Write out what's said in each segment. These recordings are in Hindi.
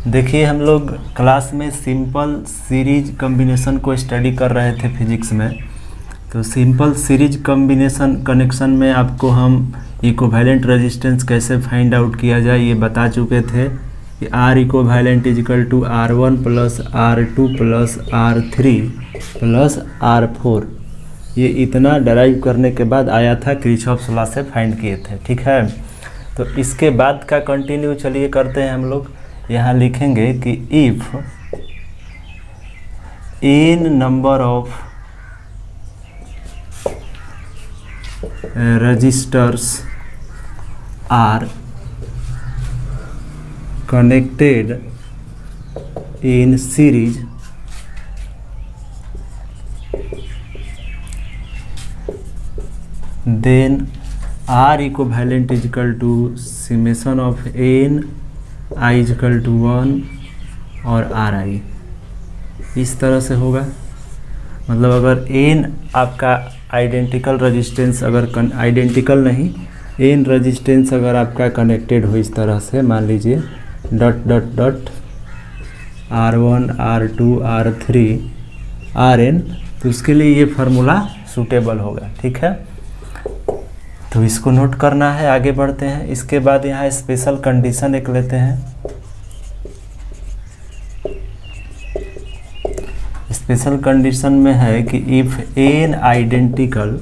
देखिए हम लोग क्लास में सिंपल सीरीज कॉम्बिनेशन को स्टडी कर रहे थे फिजिक्स में। तो सिंपल सीरीज कॉम्बिनेशन कनेक्शन में आपको हम इक्विवेलेंट रेजिस्टेंस कैसे फाइंड आउट किया जाए ये बता चुके थे कि R equivalent is equal to R1 plus R2 plus R3 plus R4। ये इतना डराइव करने के बाद आया था, किरचॉफ लॉ से फाइंड किए थे। ठीक है, तो इसके बाद का कंटिन्यू चलिए करते हैं हम लोग। यहाँ लिखेंगे कि if N number of resistors are connected in series then R equivalent is equal to summation of n I is equal to 1 और Ri। इस तरह से होगा। मतलब अगर n आपका आइडेंटिकल रेजिस्टेंस, अगर आइडेंटिकल नहीं n रेजिस्टेंस अगर आपका कनेक्टेड हो इस तरह से, मान लीजिए dot dot dot R1 R2 R3 Rn, तो उसके लिए ये फार्मूला सूटेबल होगा। ठीक है, तो इसको नोट करना है। आगे बढ़ते हैं। इसके बाद यहाँ स्पेशल कंडीशन एक लेते हैं। स्पेशल कंडीशन में है कि if n identical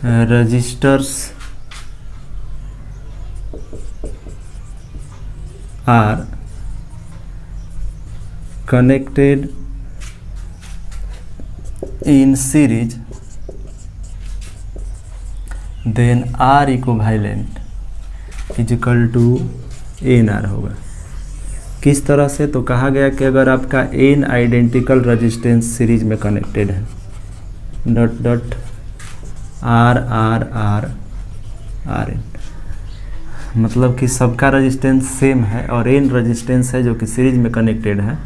resistors are connected in series then R equivalent is equal to NR होगा। किस तरह से? तो कहा गया कि अगर आपका n आइडेंटिकल रेजिस्टेंस सीरीज में कनेक्टेड है, dot dot R R R R n, मतलब कि सबका रेजिस्टेंस सेम है और n रेजिस्टेंस है जो कि सीरीज में कनेक्टेड है,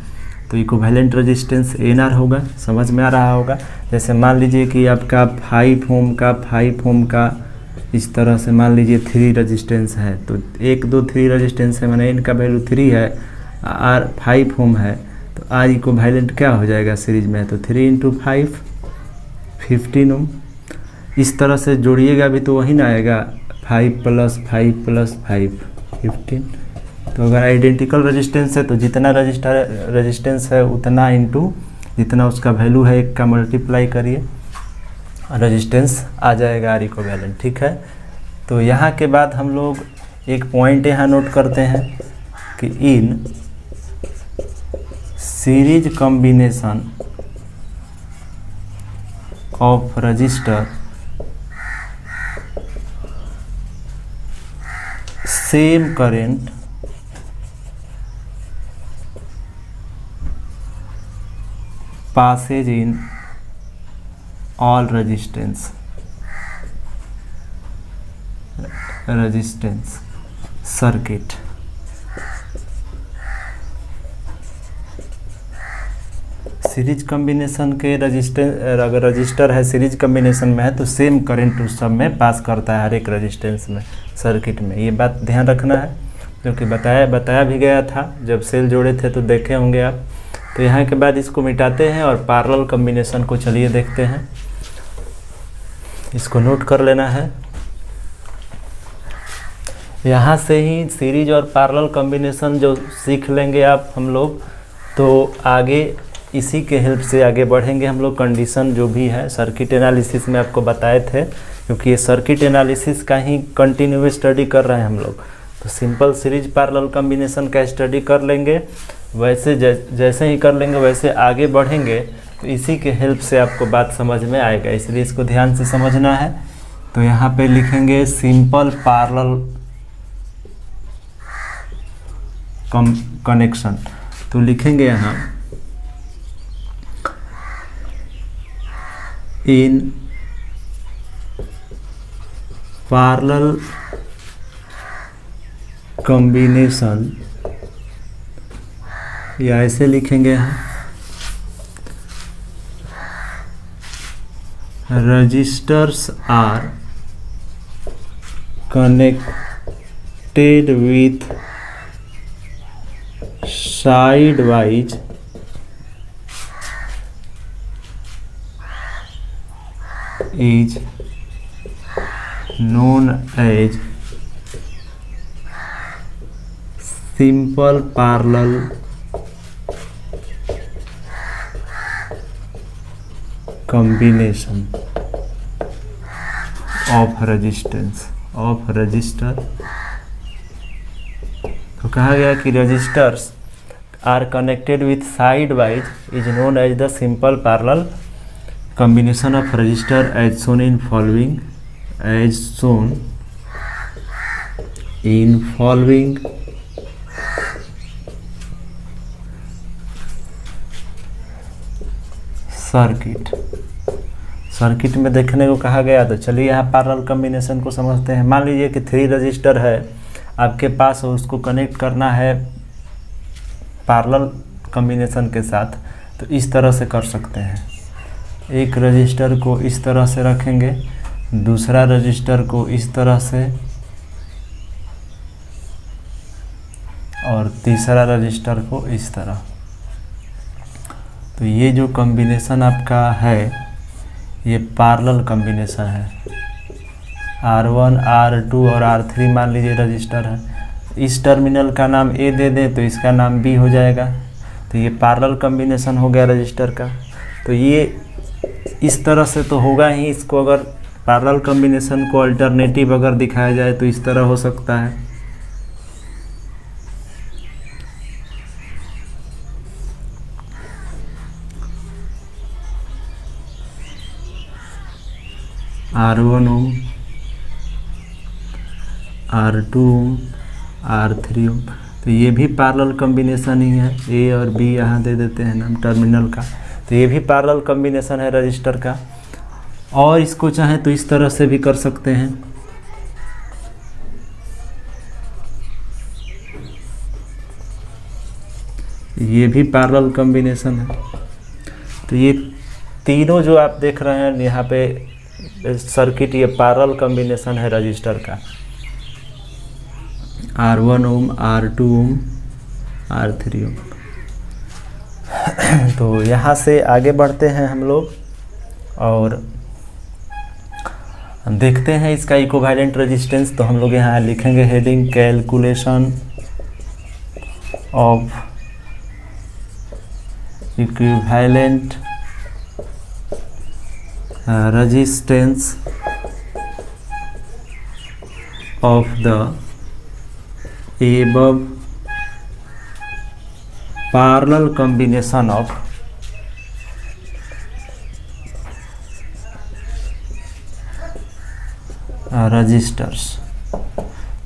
तो इक्विवेलेंट रेजिस्टेंस NR होगा। समझ में आ रहा होगा। जैसे मान लीजिए कि आपका 5 ओम का इस तरह से मान लीजिए 3 रेजिस्टेंस है, तो 1 2 3 रेजिस्टेंस है, मैंने इनका वैल्यू 3 है, R 5 ओम है, तो R इक्विवेलेंट क्या हो जाएगा सीरीज में? तो 3 × 5 15 ओम। इस तरह से जोड़िएगा भी तो वही ना आएगा, 5 + 5 + 5 15। तो अगर आइडेंटिकल रेजिस्टेंस है तो जितना रेजिस्टेंस है उतना इंटू जितना उसका वैल्यू है 1 का मल्टीप्लाई करिए, रेजिस्टेंस आ जाएगा R इक्विवेलेंट। ठीक है, तो यहाँ के बाद हम लोग एक पॉइंट यहाँ नोट करते हैं कि in series combination of register same current passes in all resistance circuit। Series combination के रेजिस्टेंस, अगर रजिस्टर है सीरीज कॉम्बिनेशन में है तो सेम करंट उस सब में पास करता है, हर एक रेजिस्टेंस में, सर्किट में। ये बात ध्यान रखना है, क्योंकि बताया भी गया था जब सेल जोड़े थे तो देखे होंगे आप। तो यहाँ के बाद इसको मिटाते हैं और पैरेलल कॉम्बिनेशन को चलिए देखते हैं। इसको नोट कर लेना है। यहाँ से ही सीरीज और पैरेलल कॉम्बिनेशन जो सीख लेंगे आप हम लोग, तो आगे इसी के हेल्प से आगे बढ़ेंगे हम लोग। कंडीशन जो भी है सर्किट एनालिसिस में आपको बताए थे, क्योंकि ये सर्किट एनालिसिस का ही कंटिन्यू स्टडी कर रहे हैं हम लोग। तो सिंपल सीरीज पैरेलल कॉम्बिनेशन का स्टडी कर लेंगे, वैसे जैसे ही कर लेंगे वैसे आगे बढ़ेंगे, तो इसी के हेल्प से आपको बात समझ में आएगा, इसलिए इसको ध्यान से समझना है। तो यहाँ पे लिखेंगे सिंपल पैरेलल कनेक्शन। तो लिखेंगे यहाँ इन पैरेलल कॉम्बिनेशन, या ऐसे लिखेंगे यहाँ resistors are connected connected with sidewise is known as simple parallel combination of resistance of resistor। तो कहा गया कि resistors are connected with sidewise is known as the simple parallel combination of resistor as shown in following circuit में देखने को कहा गया। तो चलिए यहाँ पैरेलल कॉम्बिनेशन को समझते हैं। मान लीजिए कि 3 रजिस्टर है आपके पास, उसको कनेक्ट करना है पैरेलल कॉम्बिनेशन के साथ। तो इस तरह से कर सकते हैं, एक रजिस्टर को इस तरह से रखेंगे, दूसरा रजिस्टर को इस तरह से, और तीसरा रजिस्टर को इस तरह। तो ये जो कॉम्बिनेशन आपका है ये पैरेलल कॉम्बिनेशन है। R1, R2 और R3 मान लीजिए रजिस्टर है। इस टर्मिनल का नाम A दे दें तो इसका नाम B हो जाएगा। तो ये पैरेलल कॉम्बिनेशन हो गया रजिस्टर का। तो ये इस तरह से तो होगा ही। इसको अगर पैरेलल कॉम्बिनेशन को अल्टरनेटिव अगर दिखाया जाए तो इस तरह हो सकता है। R1 ओम, R2 ओम, R3 ओम। तो ये भी पैरेलल कॉम्बिनेशन ही है। A और B यहाँ दे देते हैं नाम टर्मिनल का। तो ये भी पैरेलल कॉम्बिनेशन है रजिस्टर का। और इसको चाहें तो इस तरह से भी कर सकते हैं। ये भी पैरेलल कॉम्बिनेशन है। तो ये तीनों जो आप देख रहे हैं यहाँ पे सर्किट, ये पैरेलल कॉम्बिनेशन है रजिस्टर का। R1 ओम, R2 ओम, R3 ओम। तो यहाँ से आगे बढ़ते हैं हम लोग और देखते हैं इसका इक्विवेलेंट रेजिस्टेंस। तो हम लोग यहाँ लिखेंगे heading calculation of equivalent resistance of the above parallel combination of resistors.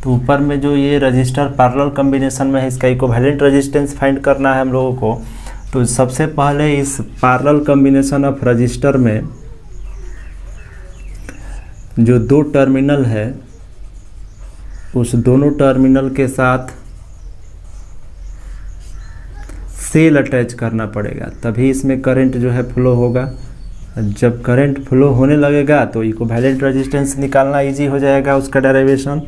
तो ऊपर में जो ये रजिस्टर पैरेलल कॉम्बिनेशन में है, इसका इक्विवेलेंट रेजिस्टेंस फाइंड करना है हम लोगों को। तो सबसे पहले इस पैरेलल कॉम्बिनेशन ऑफ रजिस्टर में जो 2 टर्मिनल है उस दोनों टर्मिनल के साथ सेल अटैच करना पड़ेगा, तभी इसमें करंट जो है फ्लो होगा। जब करंट फ्लो होने लगेगा तो इक्विवेलेंट रेजिस्टेंस निकालना इजी हो जाएगा, उसका डेरिवेशन।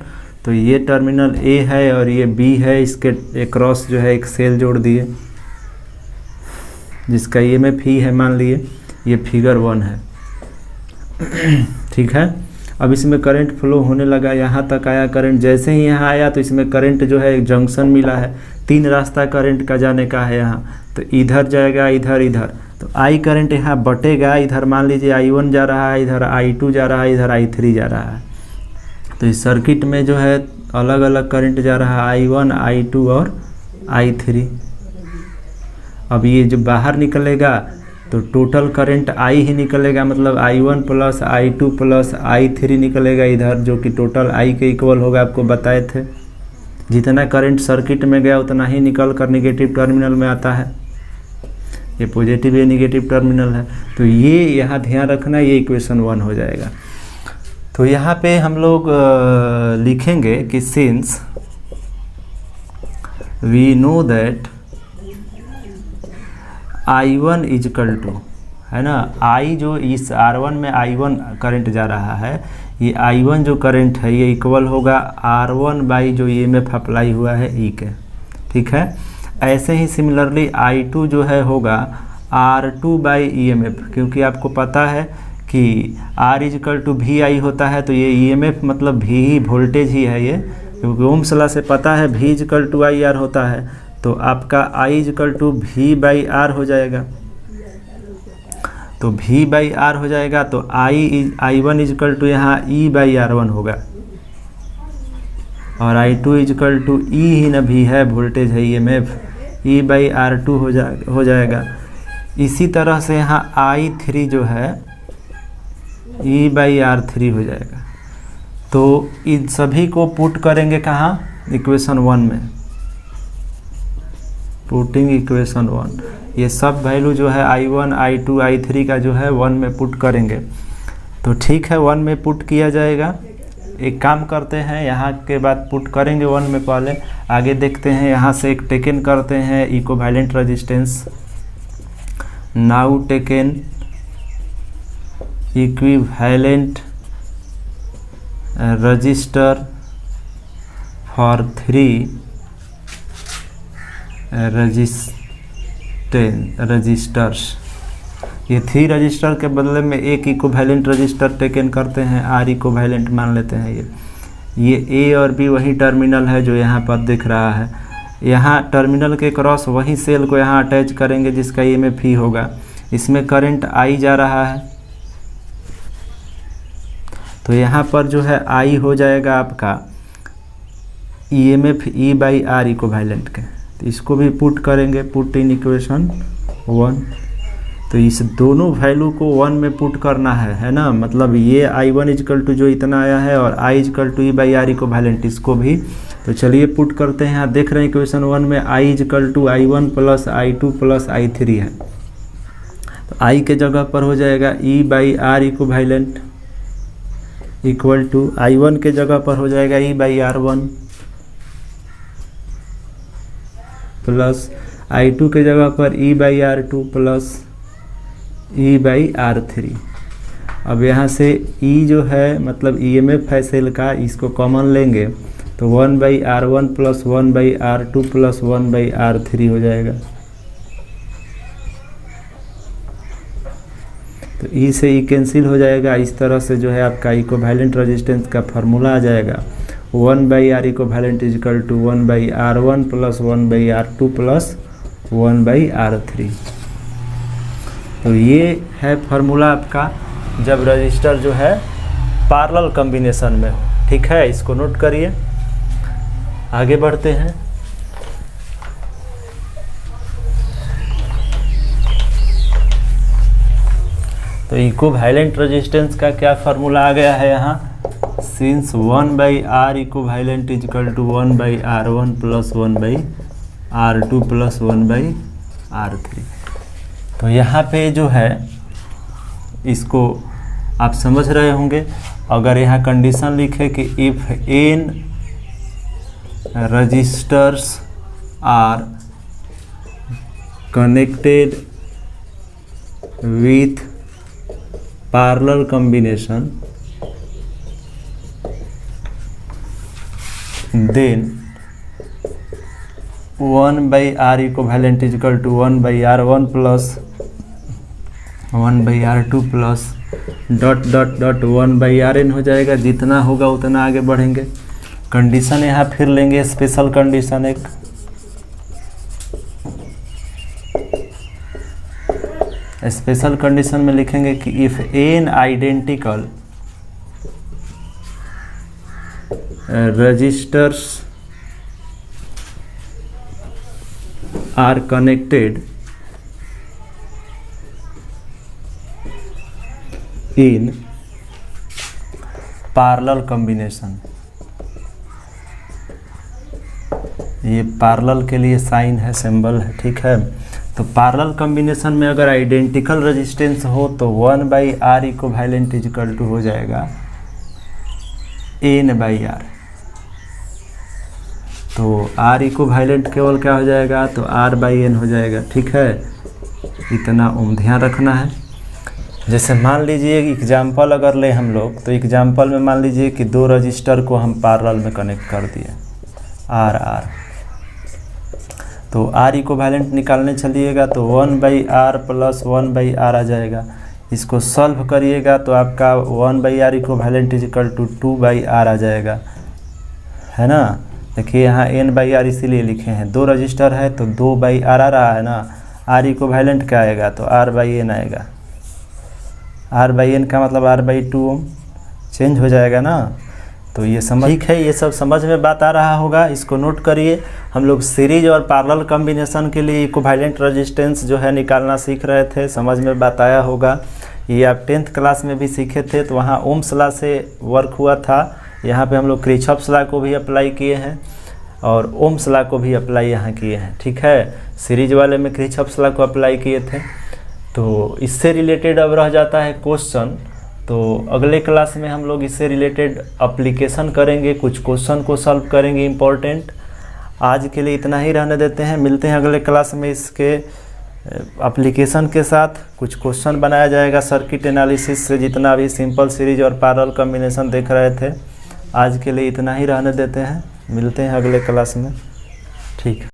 तो ये टर्मिनल A है और ये B है, इसके अक्रॉस जो है एक सेल जोड़ दिए जिसका EMF ही है। मान लिए ये फिगर 1 है, ठीक है। अब इसमें करंट फ्लो होने लगा, यहाँ तक आया करंट। जैसे ही यहाँ आया तो इसमें करंट जो है एक जंक्शन मिला है, 3 रास्ता करंट का जाने का है यहाँ। तो इधर जाएगा, इधर, इधर। तो I करंट यहाँ बटेगा, इधर मान लीजिए I1 जा रहा है, इधर I2 जा रहा है, इधर I3 जा रहा है। तो इस सर्किट में जो है अलग अलग करंट जा रहा है, I1, I2 और I3। अब ये जो बाहर निकलेगा तो टोटल करंट I ही निकलेगा, मतलब I1 plus I2 plus I3 निकलेगा इधर, जो कि टोटल I के इक्वल होगा। आपको बताए थे जितना करंट सर्किट में गया उतना ही निकल कर निगेटिव टर्मिनल में आता है। ये पॉजिटिव या निगेटिव टर्मिनल है। तो ये यहाँ ध्यान रखना, ये इक्वेशन 1 हो जाएगा। तो यहाँ पे हम लोग लिखेंगे कि since we know that I1 is equal to, है ना, I जो इस R1 में I1 करंट जा रहा है, ये I1 जो करंट है ये इक्वल होगा R1 बाई जो EMF अप्लाई हुआ है E के, ठीक है। ऐसे ही सिमिलरली I2 जो है होगा R2 बाई EMF, क्योंकि आपको पता है कि R इजकल टू भी आई होता है, तो ये EMF मतलब भी ही वोल्टेज ही है ये, क्योंकि ओम्स लॉ से पता है V is equal to I R होता है, तो आपका I is equal to V by R हो जाएगा। तो V बाई आर हो जाएगा तो I1 इजकल टू यहाँ E बाई R1 होगा, और I2 इजकल टू E ही न भी है, वोल्टेज है EMF, E बाई R2 हो जाएगा। इसी तरह से यहाँ I3 जो है E बाई R3 हो जाएगा। तो इन सभी को पुट करेंगे कहाँ, इक्वेशन 1 में, पुटिंग इक्वेशन 1, ये सब वैल्यू जो है I1 I2 I3 का जो है 1 में पुट करेंगे। तो ठीक है 1 में पुट किया जाएगा। एक काम करते हैं, यहाँ के बाद पुट करेंगे 1 में, पहले आगे देखते हैं। यहाँ से एक टेकन करते हैं equivalent resistance, now taken equivalent resistor for 3 resistors. ये 3 रजिस्टर के बदले में एक इक्विवेलेंट रजिस्टर टेकन करते हैं, R इक्विवेलेंट मान लेते हैं। ये A और B वही टर्मिनल है जो यहाँ पर दिख रहा है। यहाँ टर्मिनल के क्रॉस वही सेल को यहाँ अटैच करेंगे जिसका EMF ही होगा। इसमें करंट I जा रहा है, तो यहाँ पर जो है I हो जाएगा आपका EMF E by R equivalent के। तो इसको भी पुट करेंगे, पुट इन इक्वेशन 1। तो इस दोनों वैल्यू को 1 में पुट करना है ना, मतलब ये I1 इजकल टू जो इतना आया है और I is equal to E by R equivalent, इसको भी। तो चलिए पुट करते हैं। यहाँ देख रहे हैं इक्वेशन 1 में I is equal to I1 plus I2 plus I3 है, तो I के जगह पर हो जाएगा E by R equivalent equal to I1 के जगह पर हो जाएगा E by R1 plus I2 के जगह पर E by R2 plus E by R3। अब यहाँ से E जो है मतलब EMF है सेल का, इसको कॉमन लेंगे तो 1 by R1 plus 1 by R2 plus 1 by R3 हो जाएगा। तो E से E कैंसिल हो जाएगा। इस तरह से जो है आपका इक्विवेलेंट रेजिस्टेंस का फार्मूला आ जाएगा 1 by R equivalent is equal to 1 by R1 plus 1 by R2 plus 1 by R3। तो ये है फार्मूला आपका जब रजिस्टर जो है पैरेलल कॉम्बिनेशन में हो। ठीक है, इसको नोट करिए। आगे बढ़ते हैं। तो इक्विवेलेंट रेजिस्टेंस का क्या फार्मूला आ गया है यहाँ, since 1 by R equivalent is equal to 1 by R1 plus 1 by R2 plus 1 by R3। तो यहाँ पे जो है इसको आप समझ रहे होंगे। अगर यहाँ कंडीशन लिखे कि if n resistors are connected with parallel combination then 1 by R equivalent is equal to 1 by R1 plus 1 by R2 plus dot dot dot 1 by Rn हो जाएगा। जितना होगा उतना आगे बढ़ेंगे। कंडीशन यहाँ फिर लेंगे, स्पेशल कंडीशन एक, स्पेशल कंडीशन में लिखेंगे कि if n identical resistors are connected in parallel combination. ये पैरेलल के लिए साइन है, सिंबल है। ठीक है, तो पैरेलल कॉम्बिनेशन में अगर आइडेंटिकल रेजिस्टेंस हो तो 1 by R equivalent is equal to हो जाएगा n बाई R। तो R इक्विवेलेंट केवल क्या हो जाएगा, तो R बाई n हो जाएगा। ठीक है, इतना ध्यान रखना है। जैसे मान लीजिए एग्जाम्पल अगर ले हम लोग, तो एग्जाम्पल में मान लीजिए कि 2 रजिस्टर को हम पैरेलल में कनेक्ट कर दिए आर आर, तो आर इक्विवेलेंट निकालने चलिएगा तो 1/r + 1/r आ जाएगा। इसको सॉल्व करिएगा तो आपका 1/r इक्विवेलेंट = 2/r आ जाएगा, है ना। देखिए यहाँ n/r इसीलिए लिखे हैं, 2 रजिस्टर है तो 2/r आ रहा है ना। r इक्विवेलेंट क्या आएगा तो r/n आएगा। r/n का मतलब r/2 ओम चेंज हो जाएगा ना। तो ये समझ ठीक है, ये सब समझ में बात आ रहा होगा, इसको नोट करिए। हम लोग सीरीज और पैरेलल कॉम्बिनेशन के लिए इक्विवेलेंट रेजिस्टेंस जो है निकालना सीख रहे थे, समझ में बात आया होगा। ये आप 10th क्लास में भी सीखे थे, तो वहाँ ओम्स लॉ से वर्क हुआ था। यहाँ पे हम लोग किरचॉफ्स लॉ को भी अप्लाई किए हैं और ओम्स लॉ को भी अप्लाई यहाँ किए हैं, ठीक है। सीरीज वाले में किरचॉफ्स लॉ को अप्लाई किए थे। तो इससे रिलेटेड अब रह जाता है क्वेश्चन, तो अगले क्लास में हम लोग इससे रिलेटेड एप्लीकेशन करेंगे, कुछ क्वेश्चन को सॉल्व करेंगे इम्पोर्टेंट। आज के लिए इतना ही रहने देते हैं, मिलते हैं अगले क्लास में इसके एप्लीकेशन के साथ। कुछ क्वेश्चन बनाया जाएगा सर्किट एनालिसिस से, जितना भी सिंपल सीरीज और पैरेलल कॉम्बिनेशन देख रहे थे। आज के लिए इतना ही रहने देते हैं, मिलते हैं अगले क्लास में, ठीक।